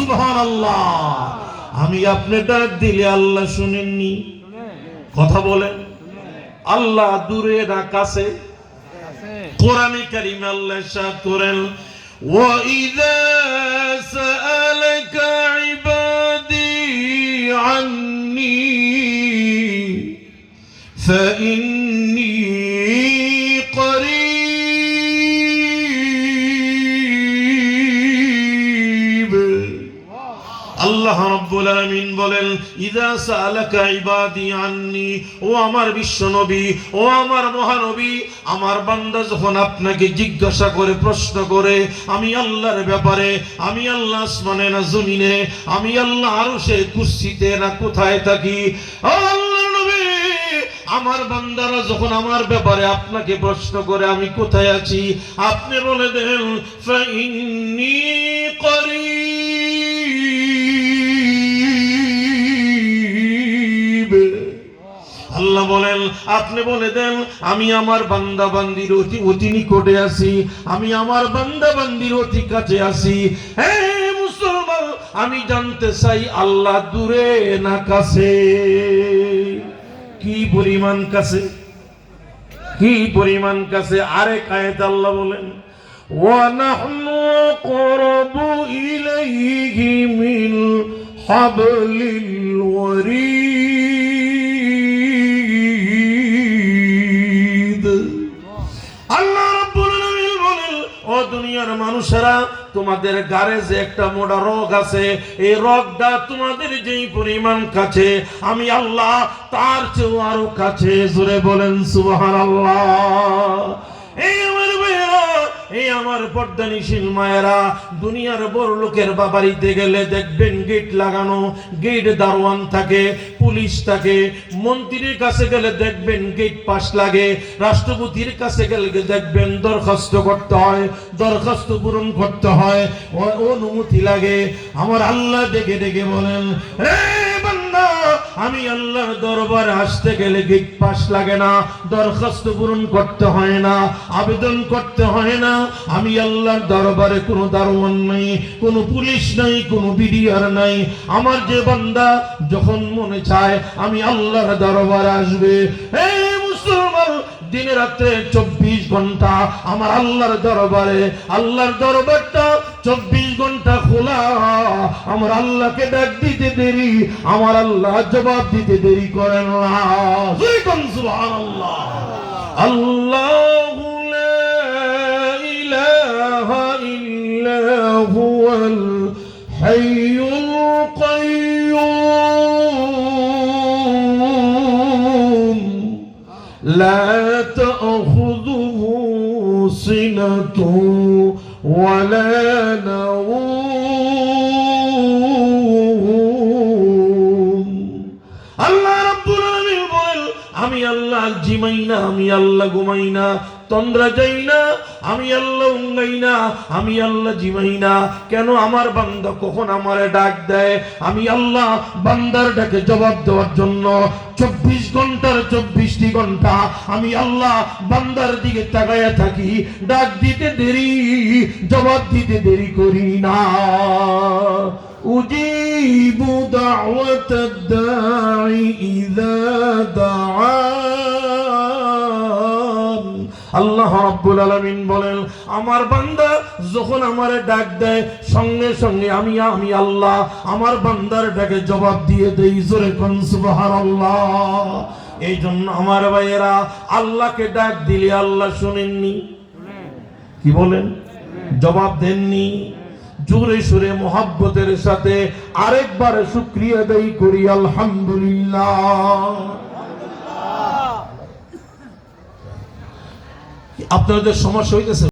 সুবহানাল্লাহ। আমি আপনি ডাক দিলে আল্লাহ শুনেননি? কথা বলেন। আল্লাহ দূরে না কাছে? কোরআনে কারীমে আল্লাহ ইরশাদ করেন, ওয়া ইযা সাআলাকা ইবাদি আন্নী ফাইন্নী করিব। আল্লাহ রাব্বুল আলামিন বলেন, ইযা সাআলাকা ইবাদি আন্নী, ও আমার বিশ্ব নবী, ও আমার মহানবী, আমার বান্দা যখন আপনাকে জিজ্ঞাসা করে, প্রশ্ন করে আমি আল্লাহর ব্যাপারে, আমি আল্লাহ আসমানে না জমিনে, আমি আল্লাহ আরশে কুরসিতে না কোথায় থাকি, ও আল্লাহর নবী, আমার বান্দারা যখন আমার ব্যাপারে আপনাকে প্রশ্ন করে আমি কোথায় আছি, আপনি বলে দেন ফাইন্নী করিব। আল্লাহ বলেন, আপনি বলে দেন আমি আমার বান্দা বান্দির অতি নিকটে আছি, আমি আমার বান্দা বান্দির অতি কাছে আছি। হে মুসলমান, আমি জানতে চাই আল্লাহ দূরে না কাছে? কি পরিমাণ কাছে, কি পরিমাণ কাছে? আরেক আয়াতে আল্লাহ বলেন, ওয়া নাহনু আকরাবু ইলাইহি মিন হাবলিল ওয়ারিদ। আল্লাহ রাব্বুল আলামিন বলেন, ও দুনিয়ার মানুষেরা, তোমাদের গারে যে একটা মোটা রোগ আছে, এই রোগটা তোমাদের যেই পরিমাণ কাছে, আমি আল্লাহ তার চেয়েও আরো কাছে। জোরে বলেন সুবহানাল্লাহ। এই আমার ভাইয়েরা, এই আমার পর্দানিশীল মায়েরা, দুনিয়ার বড় লোকের বাড়িতে গেলে দেখবেন গেট লাগানো, গেট দারোয়ান থাকে, পুলিশ থাকে। মন্ত্রীর কাছে গেলে দেখবেন গেট পাস লাগে, রাষ্ট্রপতির কাছে গেলে দেখবেন দরখাস্ত করতে হয়, দরখাস্ত পূরণ করতে হয়, অনুমতি লাগে। আমার আল্লাহ ডেকে ডেকে বলেন, হে বান্দা, আমি আল্লাহর দরবারে আসতে গেলে গেট পাস লাগে না, দরখাস্ত পূরণ করতে হয় না, আবেদন করতে হয় না। আমি আল্লাহর দরবারে কোনো দারোয়ান নাই, কোনো পুলিশ নাই, কোনো বিডিআর নাই। আমার যে বান্দা যখন মনে চায় আমি আল্লাহর দরবারে আসবে। এই মুসলমান, দিনে রাতে 24 ঘন্টা আমার আল্লাহর দরবারে, আল্লাহর দরবারটা 24 ঘন্টা খোলা। আমার আল্লাহকে ডাক দিতে দেরি, আমার আল্লাহ জবাব দিতে দেরি করেন না। সুবহানাল্লাহ। আল্লাহু লা ইলাহা ইল্লা হুয়াল হাইয়ুল কাইয়্যুম লা তাখুযুহু সিনাতুন ওয়ালা নাওম। আল্লাহ রাব্বুল আলামিন বলেন, আমি আল্লাহ জিমাই না, আমি আল্লাহ ঘুমাই না, তন্দ্রা যাই না, আমি আল্লাহ উঙ্গাই না, আমি আল্লাহ জিমাই না। কেন? আমার বান্দা কখন আমারে ডাক দেয়, আমি আল্লাহ বান্দার ডাকে জবাব দেওয়ার জন্য 24 ঘন্টার 24টি ঘন্টা আমি আল্লাহ বান্দার দিকে তাকায়া থাকি। ডাক দিতে দেরি, জবাব দিতে দেরি করি না। উজিবু দাওয়াতাদ দাঈ ইযা দাআন। আল্লাহ রাব্বুল আলামিন বলেন, আমার বান্দা যখন আমারে ডাক দেয়, সঙ্গে সঙ্গে আমি আল্লাহ আমার বান্দার ডাকে জবাব দিয়ে দেই। জোরে কোন সুবহানাল্লাহ। এই জন্য আমার ভাইয়েরা, আল্লাহকে ডাক দিলে আল্লাহ শুনেননি? কি বলেন? জবাব দেননি? জোরে সুরে মোহাব্বতের সাথে আরেকবার শুকরিয়া আদায় করি, আলহামদুলিল্লাহ। আপনাদের সমস্যা হইতেছে?